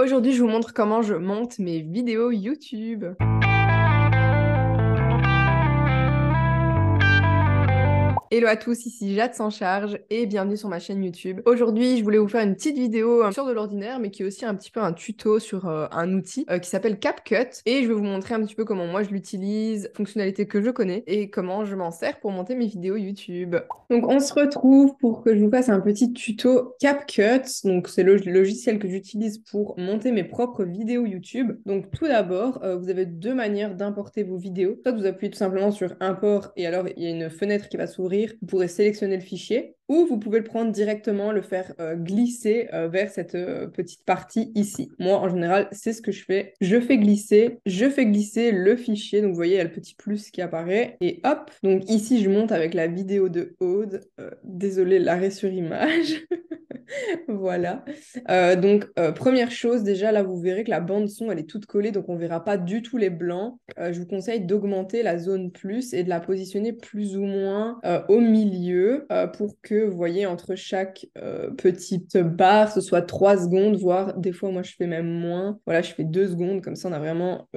Aujourd'hui, je vous montre comment je monte mes vidéos YouTube. Hello à tous, ici Jade sans charge et bienvenue sur ma chaîne YouTube. Aujourd'hui, je voulais vous faire une petite vidéo sur de l'ordinaire, mais qui est aussi un petit peu un tuto sur un outil qui s'appelle CapCut. Et je vais vous montrer un petit peu comment moi je l'utilise, fonctionnalités que je connais et comment je m'en sers pour monter mes vidéos YouTube. Donc on se retrouve pour que je vous fasse un petit tuto CapCut. Donc c'est le logiciel que j'utilise pour monter mes propres vidéos YouTube. Donc tout d'abord, vous avez deux manières d'importer vos vidéos. Soit vous appuyez tout simplement sur Import et alors il y a une fenêtre qui va s'ouvrir. Vous pourrez sélectionner le fichier ou vous pouvez le prendre directement, le faire glisser vers cette petite partie ici. Moi, en général, c'est ce que je fais. Je fais glisser le fichier. Donc, vous voyez, il y a le petit plus qui apparaît. Et hop, donc ici, je monte avec la vidéo de Aude. Désolée, l'arrêt sur image. Voilà. Première chose, déjà, là, vous verrez que la bande son, elle est toute collée, donc on verra pas du tout les blancs. Je vous conseille d'augmenter la zone plus et de la positionner plus ou moins au milieu pour que, vous voyez, entre chaque petite barre, ce soit 3 secondes, voire des fois, moi, je fais même moins. Voilà, je fais 2 secondes, comme ça, on a vraiment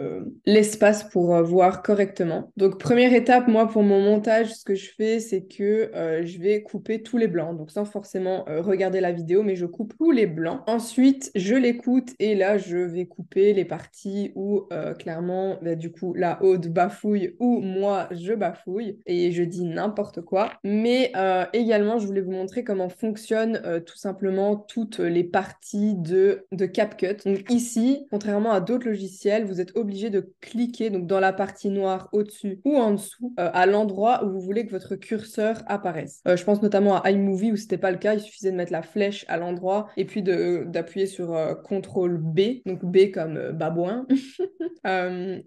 l'espace pour voir correctement. Donc, première étape, moi, pour mon montage, ce que je fais, c'est que je vais couper tous les blancs. Donc, sans forcément regarder la vidéo, mais je coupe tous les blancs. Ensuite, je l'écoute et là, je vais couper les parties où clairement, bah, du coup, la Aude bafouille ou moi, je bafouille et je dis n'importe quoi. Mais également, je voulais vous montrer comment fonctionnent tout simplement toutes les parties de CapCut. Donc ici, contrairement à d'autres logiciels, vous êtes obligé de cliquer donc, dans la partie noire au-dessus ou en dessous à l'endroit où vous voulez que votre curseur apparaisse. Je pense notamment à iMovie où c'était pas le cas, il suffisait de mettre la flèche à l'endroit et puis d'appuyer sur CTRL B, donc B comme babouin.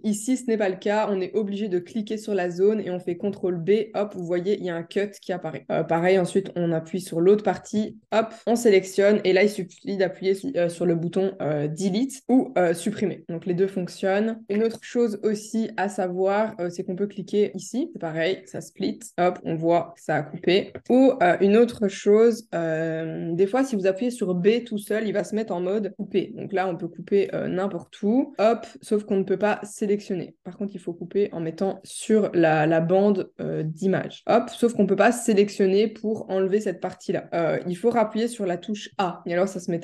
Ici, ce n'est pas le cas, on est obligé de cliquer sur la zone et on fait CTRL B, hop, vous voyez, il y a un cut qui apparaît. Pareil, ensuite, on appuie sur l'autre partie, hop, on sélectionne et là, il suffit d'appuyer sur le bouton Delete ou supprimer. Donc, les deux fonctionnent. Une autre chose aussi à savoir, c'est qu'on peut cliquer ici, c'est pareil, ça split, hop, on voit que ça a coupé. Ou une autre chose, des fois, si vous appuyez sur B tout seul, il va se mettre en mode couper. Donc là, on peut couper n'importe où, hop, sauf qu'on ne peut pas sélectionner. Par contre, il faut couper en mettant sur la bande d'image. Hop, sauf qu'on ne peut pas sélectionner pour enlever cette partie-là. Il faut rappuyer sur la touche A. Et alors, ça se met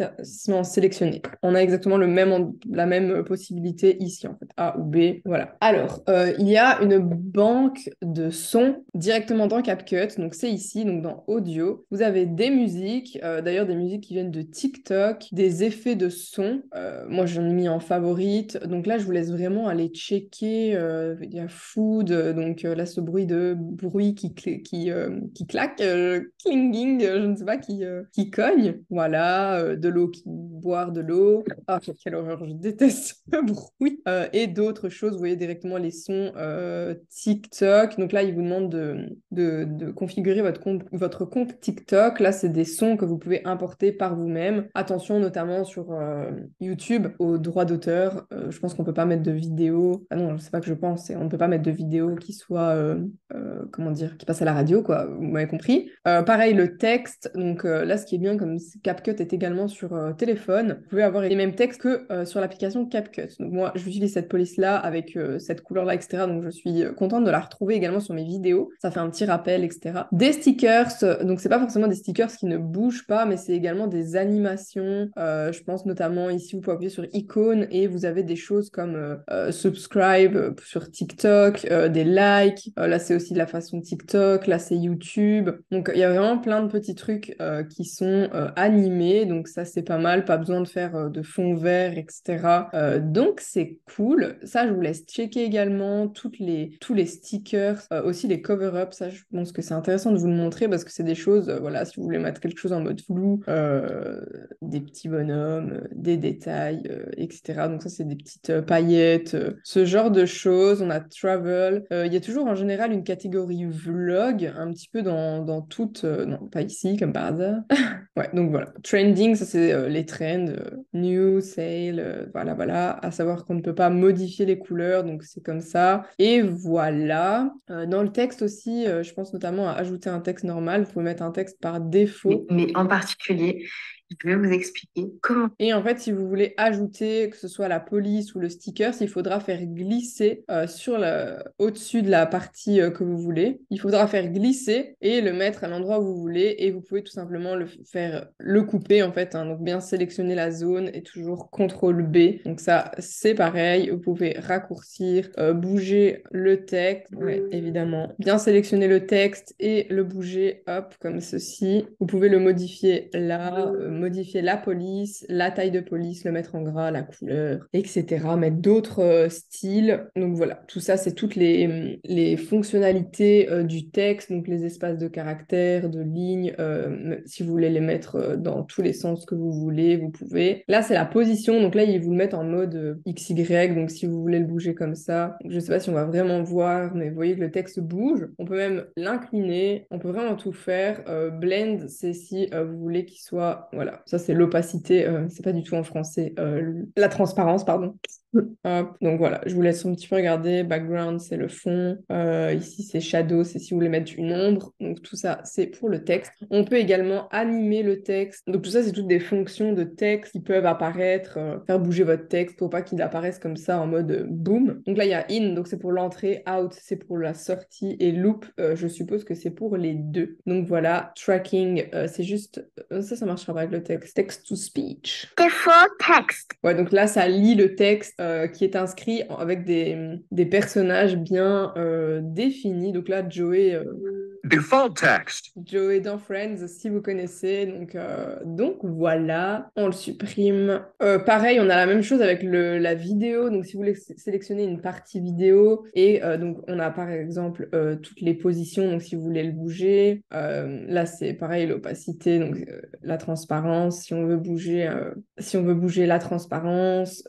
en sélectionner. On a exactement la même possibilité ici, en fait. A ou B, voilà. Alors, il y a une banque de sons directement dans CapCut. Donc, c'est ici, donc dans Audio. Vous avez des musiques, d'ailleurs des musiques qui viennent de TikTok, des effets de son. Moi, j'en ai mis en favorite. Donc là, je vous laisse vraiment aller checker. Il y a Food, donc là, ce bruit qui claque, clinging, je ne sais pas, qui cogne. Voilà, de l'eau boire de l'eau. Ah, quelle horreur, je déteste ce bruit. Et d'autres choses, vous voyez directement les sons TikTok. Donc là, il vous demande de configurer votre compte TikTok. Là, c'est des sons que vous pouvez importer par vous-même. Attention, notamment sur YouTube, aux droits d'auteur. Je pense qu'on peut pas mettre de vidéos. Ah non, je sais pas que je pense. On ne peut pas mettre de vidéos qui soient, comment dire, qui passent à la radio, quoi. Vous m'avez compris. Pareil, le texte. Donc là, ce qui est bien, comme CapCut est également sur téléphone, vous pouvez avoir les mêmes textes que sur l'application CapCut. Donc moi, j'utilise cette police-là avec cette couleur-là, etc. Donc je suis contente de la retrouver également sur mes vidéos. Ça fait un petit rappel, etc. Des stickers. Donc c'est pas forcément des stickers qui ne bougent pas, mais c'est également des animations. Je pense notamment ici, vous pouvez appuyer sur icône et vous avez des choses comme subscribe sur TikTok, des likes. Là, c'est aussi de la façon TikTok. Là, c'est YouTube. Donc il y a vraiment plein de petits trucs qui sont animés. Donc ça, c'est pas mal. Pas besoin de faire de fond vert, etc. Donc c'est cool. Ça, je vous laisse checker également tous les stickers, aussi les cover-ups. Ça, je pense que c'est intéressant de vous le montrer parce que c'est des choses, voilà, si vous voulez mettre quelque chose en mode flou, des petits bonhommes, des détails, etc. Donc ça, c'est des petites paillettes, ce genre de choses. On a travel. Il y a toujours en général une catégorie vlog, un petit peu dans toutes... non, pas ici, comme par hasard. Ouais, donc voilà. Trending, ça c'est les trends. New, sale, voilà. À savoir qu'on ne peut pas modifier les couleurs, donc c'est comme ça. Et voilà. Dans le texte aussi, je pense notamment à ajouter un texte normal. Vous pouvez mettre un texte par Mais, défaut. mais en particulier, Je vais vous expliquer comment. Et en fait, si vous voulez ajouter, que ce soit la police ou le sticker, il faudra faire glisser au-dessus de la partie que vous voulez. Il faudra faire glisser et le mettre à l'endroit où vous voulez. Et vous pouvez tout simplement le couper en fait, hein. Donc bien sélectionner la zone et toujours CTRL B. Donc ça, c'est pareil. Vous pouvez raccourcir, bouger le texte. Ouais, évidemment. Bien sélectionner le texte et le bouger, hop, comme ceci. Vous pouvez le modifier là, modifier la police, la taille de police, le mettre en gras, la couleur, etc. Mettre d'autres styles. Donc voilà, tout ça, c'est toutes les fonctionnalités du texte, donc les espaces de caractères, de lignes. Si vous voulez les mettre dans tous les sens que vous voulez, vous pouvez. Là, c'est la position. Donc là, ils vous le mettent en mode XY. Donc si vous voulez le bouger comme ça, je sais pas si on va vraiment voir, mais vous voyez que le texte bouge. On peut même l'incliner. On peut vraiment tout faire. Blend, c'est si vous voulez qu'il soit... Voilà, ça c'est l'opacité. C'est pas du tout en français. La transparence, pardon. Hop. Donc voilà, je vous laisse un petit peu regarder. Background, c'est le fond. Ici, c'est shadow, c'est si vous voulez mettre une ombre. Donc tout ça, c'est pour le texte. On peut également animer le texte. Donc tout ça, c'est toutes des fonctions de texte qui peuvent apparaître, faire bouger votre texte pour pas qu'il apparaisse comme ça en mode boom. Donc là, il y a in, donc c'est pour l'entrée, out, c'est pour la sortie, et loop, je suppose que c'est pour les deux. Donc voilà, tracking, c'est juste... ça marchera pas avec le texte. Text to speech. Default text. Ouais, donc là, ça lit le texte qui est inscrit avec des personnages bien définis. Donc là, Default text. Joey dans Friends, si vous connaissez. Donc voilà, on le supprime. Pareil, on a la même chose avec la vidéo. Donc si vous voulez sélectionner une partie vidéo, et donc on a par exemple toutes les positions. Donc si vous voulez le bouger, là c'est pareil, l'opacité, donc la transparence. Si on veut bouger la transparence,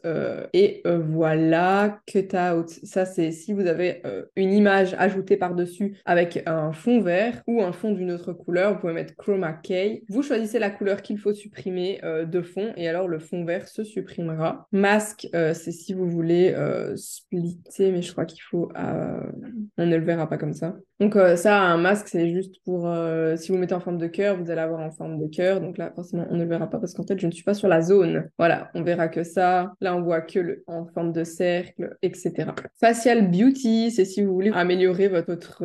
voilà, cut out. Ça c'est si vous avez une image ajoutée par-dessus avec un fond vert ou un fond d'une autre couleur, vous pouvez mettre chroma key. Vous choisissez la couleur qu'il faut supprimer de fond et alors le fond vert se supprimera. Masque, c'est si vous voulez splitter, mais je crois qu'il faut... on ne le verra pas comme ça. Donc ça, un masque, c'est juste pour... si vous mettez en forme de cœur, vous allez avoir en forme de cœur. Donc là, forcément, on ne le verra pas parce qu'en fait, je ne suis pas sur la zone. Voilà, on verra que ça. Là, on voit que en forme de cercle, etc. Facial beauty, c'est si vous voulez améliorer votre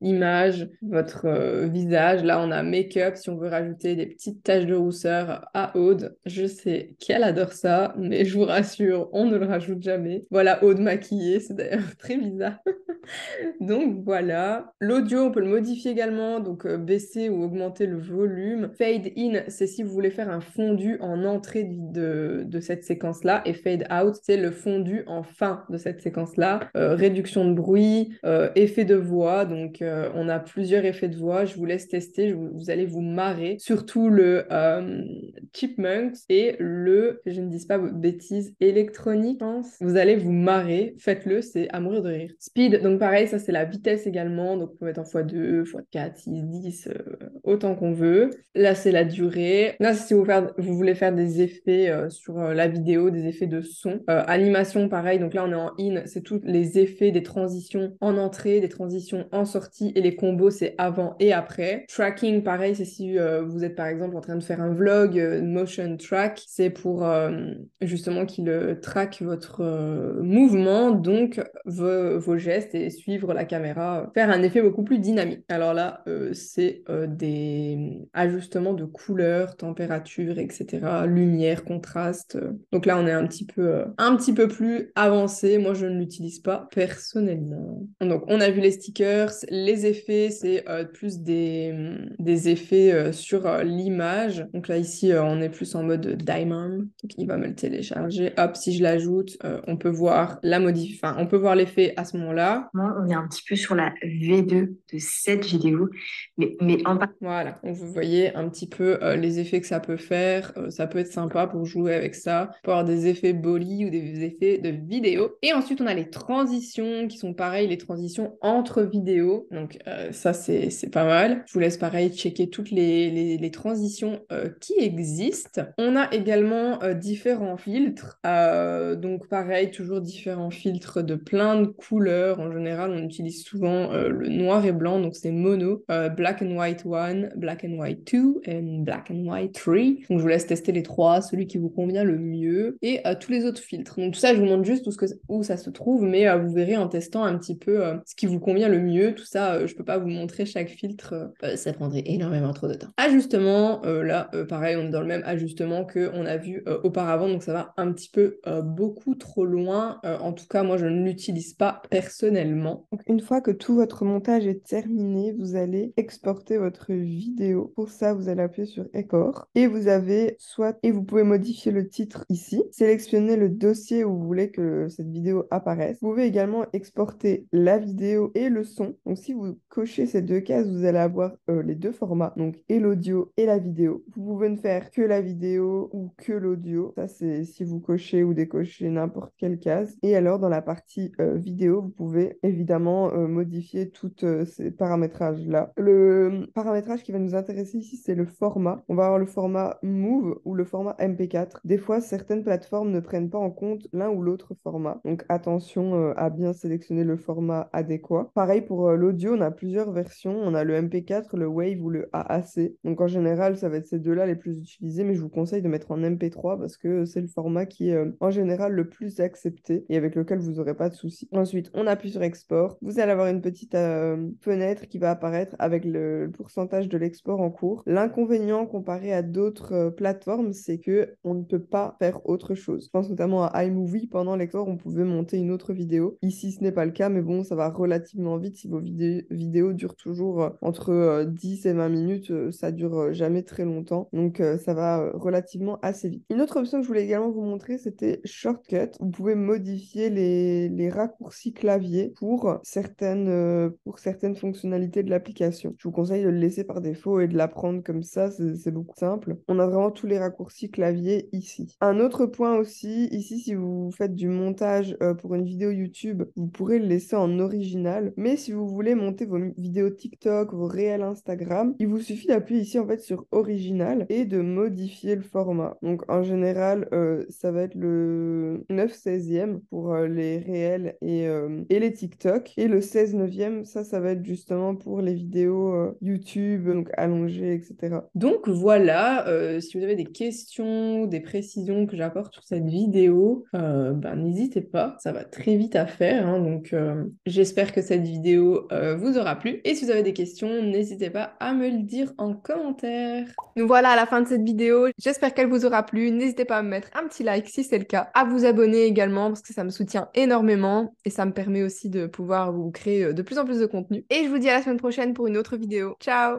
image, votre visage. Là, on a make-up, si on veut rajouter des petites taches de rousseur à Aude. Je sais qu'elle adore ça, mais je vous rassure, on ne le rajoute jamais. Voilà, Aude maquillée, c'est d'ailleurs très bizarre. Donc voilà. L'audio, on peut le modifier également, donc baisser ou augmenter le volume. Fade in, c'est si vous voulez faire un fondu en entrée de cette séquence-là. Et fade out, c'est le fondu en fin de cette séquence-là. Réduction de bruit, effet de voix. Donc on a plusieurs effets de voix. Je vous laisse tester, vous allez vous marrer. Surtout le Chipmunks et que je ne dise pas de bêtises, électronique, je pense. Vous allez vous marrer. Faites-le, c'est à mourir de rire. Speed, donc pareil, ça c'est la vitesse également. Donc on peut mettre en x2, x4, 6, 10, autant qu'on veut. Là, c'est la durée. Là, si vous voulez faire des effets sur la vidéo, des effets de son. Animation, pareil. Donc là, on est en in. C'est tous les effets des transitions en entrée, des transitions en sortie. Et les combos, c'est avant et après. Tracking, pareil, c'est si vous êtes par exemple en train de faire un vlog, motion track. C'est pour justement qu'il traque votre mouvement, donc vos gestes et suivre la caméra, faire un effet beaucoup plus dynamique. Alors là, c'est des ajustements de couleur, température, etc., lumière, contraste. Donc là, on est un petit peu plus avancé. Moi, je ne l'utilise pas personnellement. Donc, on a vu les stickers, les effets, c'est plus des effets sur l'image. Donc là, ici, on est plus en mode diamond. Donc, il va me le télécharger. Hop, si je l'ajoute, on peut voir on peut voir l'effet à ce moment-là. Moi, on est un petit peu sur la V2 de cette vidéo, mais en bas. Voilà, donc vous voyez un petit peu les effets que ça peut faire. Ça peut être sympa pour jouer avec ça, pour avoir des effets boli ou des effets de vidéo. Et ensuite, on a les transitions qui sont pareilles, les transitions entre vidéos. Donc ça, c'est pas mal. Je vous laisse pareil checker toutes les transitions qui existent. On a également différents filtres. Donc pareil, toujours différents filtres de plein de couleurs. En général, on utilise souvent le noir et blanc, donc c'est mono, black and white 1, black and white 2 et black and white 3. Donc je vous laisse tester les trois, celui qui vous convient le mieux et tous les autres filtres. Donc tout ça, je vous montre juste où ça se trouve, mais vous verrez en testant un petit peu ce qui vous convient le mieux. Tout ça, je peux pas vous montrer chaque filtre, ça prendrait énormément trop de temps. Ajustement, là, pareil, on est dans le même ajustement qu'on a vu auparavant, donc ça va un petit peu beaucoup trop loin. En tout cas, moi, je ne l'utilise pas personnellement. Donc, une fois que tout votre montage est terminé, vous allez exporter votre vidéo. Pour ça, vous allez appuyer sur Export et vous pouvez modifier le titre ici, sélectionner le dossier où vous voulez que cette vidéo apparaisse. Vous pouvez également exporter la vidéo et le son. Donc, si vous cochez ces deux cases, vous allez avoir les deux formats, donc et l'audio et la vidéo. Vous pouvez ne faire que la vidéo ou que l'audio. Ça, c'est si vous cochez ou décochez n'importe quelle case. Et alors, dans la partie vidéo, vous pouvez évidemment modifier tous ces paramétrages-là. Le paramétrage qui va nous intéresser ici, c'est le format. On va avoir le format Move ou le format MP4. Des fois, certaines plateformes ne prennent pas en compte l'un ou l'autre format. Donc, attention à bien sélectionner le format adéquat. Pareil pour l'audio, on a plusieurs versions. On a le MP4, le Wave ou le AAC. Donc, en général, ça va être ces deux-là les plus utilisés, mais je vous conseille de mettre en MP3 parce que c'est le format qui est en général le plus accepté et avec lequel vous n'aurez pas de soucis. Ensuite, on appuie sur Export. Vous allez avoir une petite fenêtre qui va apparaître avec le pourcentage de l'export en cours. L'inconvénient comparé à d'autres plateformes, c'est que on ne peut pas faire autre chose. Je pense notamment à iMovie. Pendant l'export, on pouvait monter une autre vidéo. Ici, ce n'est pas le cas, mais bon, ça va relativement vite. Si vos vidéos durent toujours entre 10 et 20 minutes, ça dure jamais très longtemps. Donc, ça va relativement assez vite. Une autre option que je voulais également vous montrer, c'était Shortcut. Vous pouvez modifier les raccourcis clavier pour certaines fonctionnalités de l'application. Je vous conseille de le laisser par défaut et de l'apprendre comme ça, c'est beaucoup simple. On a vraiment tous les raccourcis clavier ici. Un autre point aussi, ici, si vous faites du montage pour une vidéo YouTube, vous pourrez le laisser en original. Mais si vous voulez monter vos vidéos TikTok, vos réels Instagram, il vous suffit d'appuyer ici en fait sur original et de modifier le format. Donc en général, ça va être le 9/16e pour les réels et les TikTok. Et le 16/9e, ça va être justement pour les vidéos YouTube, donc allongées, etc. Donc voilà, si vous avez des questions, des précisions que j'apporte sur cette vidéo, n'hésitez pas, ça va très vite à faire, hein, donc j'espère que cette vidéo vous aura plu. Et si vous avez des questions, n'hésitez pas à me le dire en commentaire. Donc voilà, à la fin de cette vidéo, j'espère qu'elle vous aura plu. N'hésitez pas à me mettre un petit like si c'est le cas, à vous abonner également parce que ça me soutient énormément et ça me permet aussi de pouvoir vous créer de plus en plus de contenu. Et je vous dis à la semaine prochaine pour une autre vidéo. Ciao!